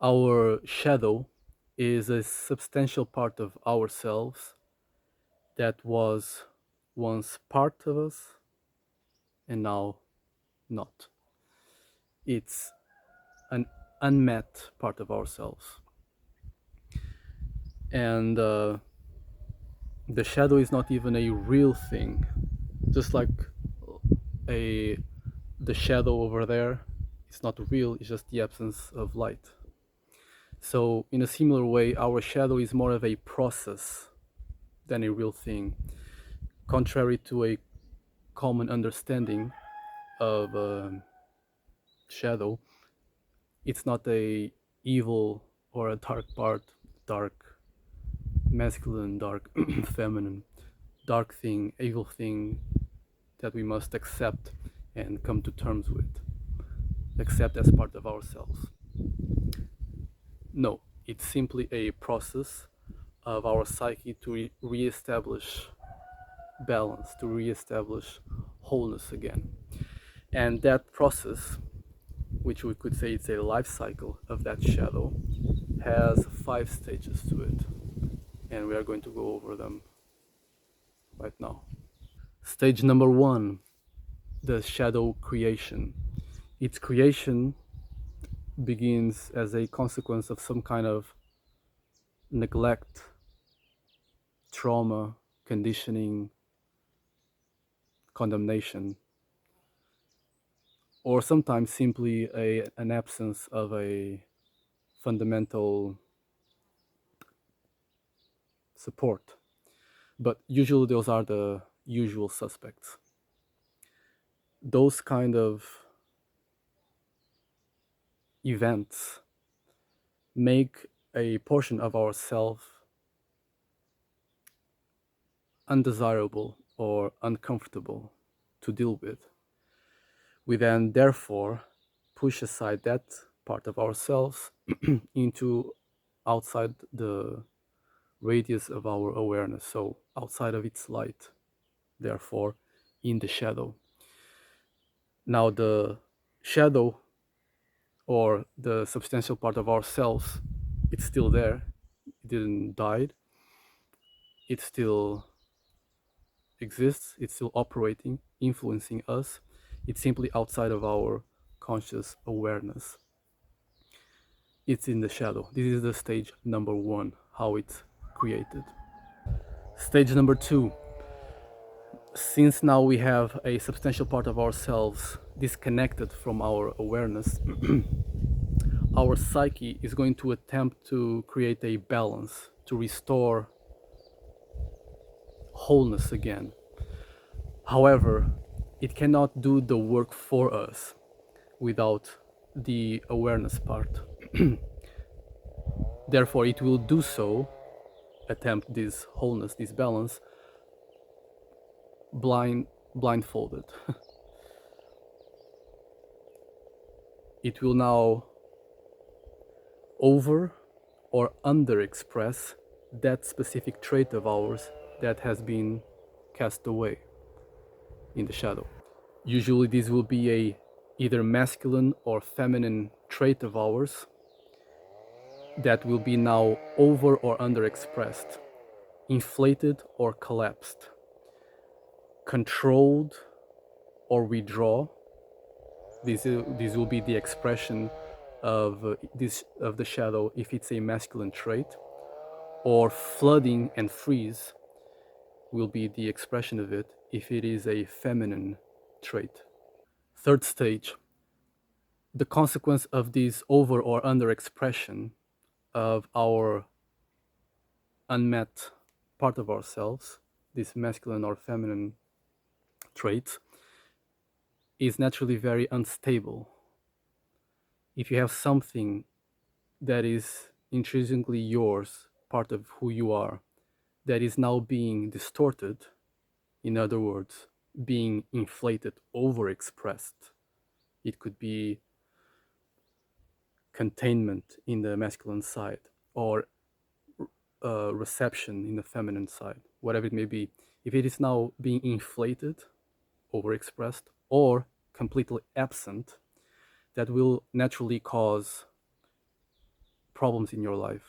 Our shadow is a substantial part of ourselves that was once part of us and now not. It's an unmet part of ourselves. And the shadow is not even a real thing. Just like a the shadow over there, it's not real, it's just the absence of light. So in a similar way, our shadow is more of a process than a real thing. Contrary to a common understanding of shadow, it's not a evil or a dark part, dark masculine, dark feminine, dark thing, evil thing that we must accept and come to terms with, accept as part of ourselves. No, it's simply a process of our psyche to re-establish balance, to re-establish wholeness again. And that process, which we could say it's a life cycle of that shadow, has 5 stages to it. And we are going to go over them right now. Stage number 1, the shadow creation. Its creation begins as a consequence of some kind of neglect, trauma, conditioning, condemnation, or sometimes simply an absence of a fundamental support. But usually those are the usual suspects. Those kind of events make a portion of ourself undesirable or uncomfortable to deal with. We then therefore push aside that part of ourselves into outside the radius of our awareness, so outside of its light, therefore in the shadow. Now the shadow, or the substantial part of ourselves, it's still there, it didn't die, it still exists, it's still operating, influencing us. It's simply outside of our conscious awareness. It's in the shadow. This is the stage number 1, how it's created. Stage number 2, since now we have a substantial part of ourselves disconnected from our awareness, our psyche is going to attempt to create a balance, to restore wholeness again. However, it cannot do the work for us without the awareness part. Therefore, it will do so, attempt this wholeness, this balance, blindfolded. It will now over or under express that specific trait of ours that has been cast away in the shadow. Usually this will be a either masculine or feminine trait of ours that will be now over or under expressed, inflated or collapsed, controlled or withdraw. This will be the expression of the shadow if it's a masculine trait, or flooding and freeze will be the expression of it if it is a feminine trait. Third stage, the consequence of this over or under expression of our unmet part of ourselves, this masculine or feminine traits, is naturally very unstable. If you have something that is intrinsically yours, part of who you are, that is now being distorted, in other words, being inflated, overexpressed, it could be containment in the masculine side, or reception in the feminine side, whatever it may be. If it is now being inflated, overexpressed, or completely absent, that will naturally cause problems in your life.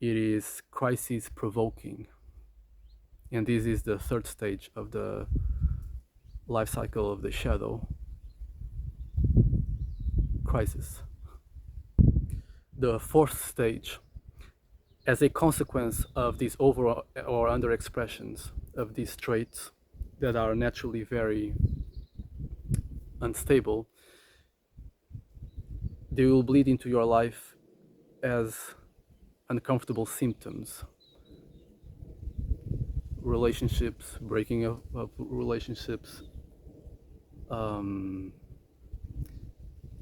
It is crisis provoking. And this is the third stage of the life cycle of the shadow: crisis. The fourth stage, as a consequence of these over or under expressions of these traits that are naturally very unstable, they will bleed into your life as uncomfortable symptoms: relationships, breaking of relationships,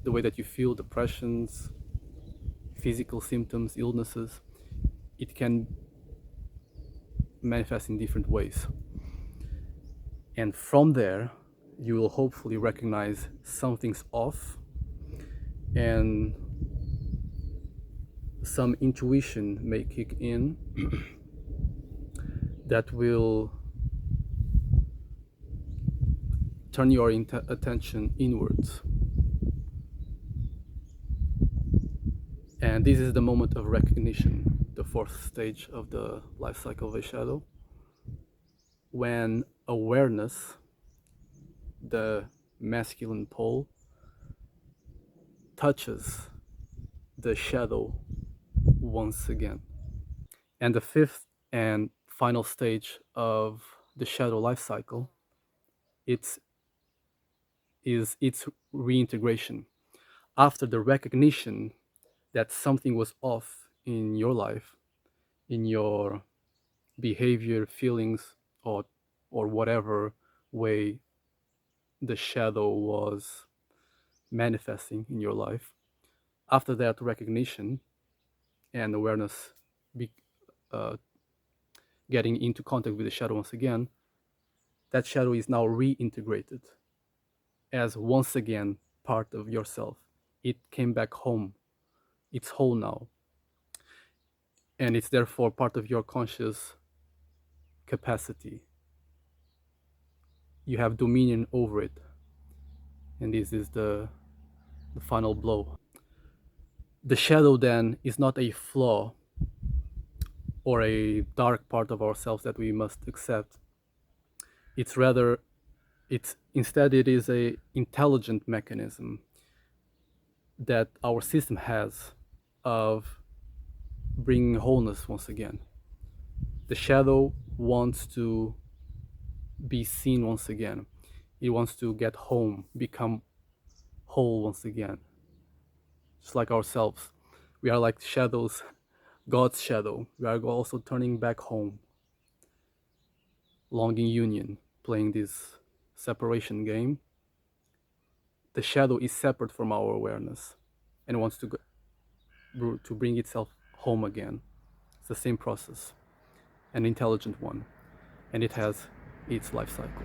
the way that you feel, depressions, physical symptoms, illnesses. It can manifest in different ways. And from there, you will hopefully recognize something's off, and some intuition may kick in that will turn your attention inwards. And this is the moment of recognition, the fourth stage of the life cycle of a shadow, when awareness, the masculine pole, touches the shadow once again. And the fifth and final stage of the shadow life cycle, it's its reintegration. After the recognition that something was off in your life, in your behavior, feelings, or whatever way the shadow was manifesting in your life, after that recognition and awareness uh, getting into contact with the shadow once again, that shadow is now reintegrated as once again part of yourself. It came back home. It's whole now. And it's therefore part of your conscious capacity. You have dominion over it. And this is the final blow. The shadow then is not a flaw or a dark part of ourselves that we must accept. It's rather, instead it is a intelligent mechanism that our system has of bringing wholeness once again. The shadow wants to be seen once again. It wants to get home, become whole once again. Just like ourselves, we are like shadows, God's shadow. We are also turning back home, longing union, playing this separation game. The shadow is separate from our awareness and wants to bring itself home again. It's the same process, an intelligent one, and it has its life cycle.